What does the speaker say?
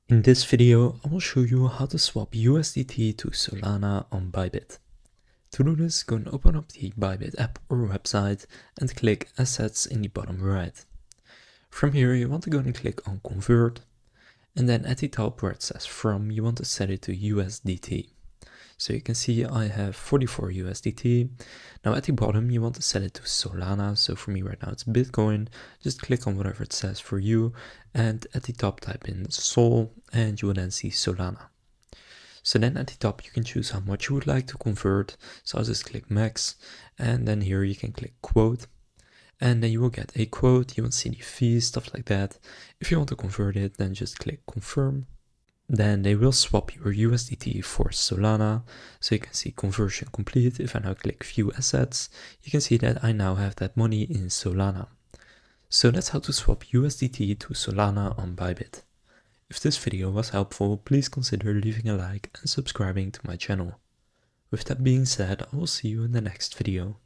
In this video, I will show you how to swap USDT to Solana on Bybit. To do this, go and open up the Bybit app or website and click Assets in the bottom right. From here, you want to go and click on Convert, and then at the top where it says From, you want to set it to USDT. So you can see I have 44 USDT. Now at the bottom you want to set it to Solana, so for me right now it's Bitcoin. Just click on whatever it says for you, and at the top type in Sol, and you will then see Solana. So then at the top you can choose how much you would like to convert, so I'll just click max, and then here you can click quote, and then you will get a quote. You will see the fees, stuff like that. If you want to convert it, then just click confirm. Then they will swap your USDT for Solana, so you can see conversion complete. If I now click view assets, you can see that I now have that money in Solana. So that's how to swap USDT to Solana on Bybit. If this video was helpful, please consider leaving a like and subscribing to my channel. With that being said, I will see you in the next video.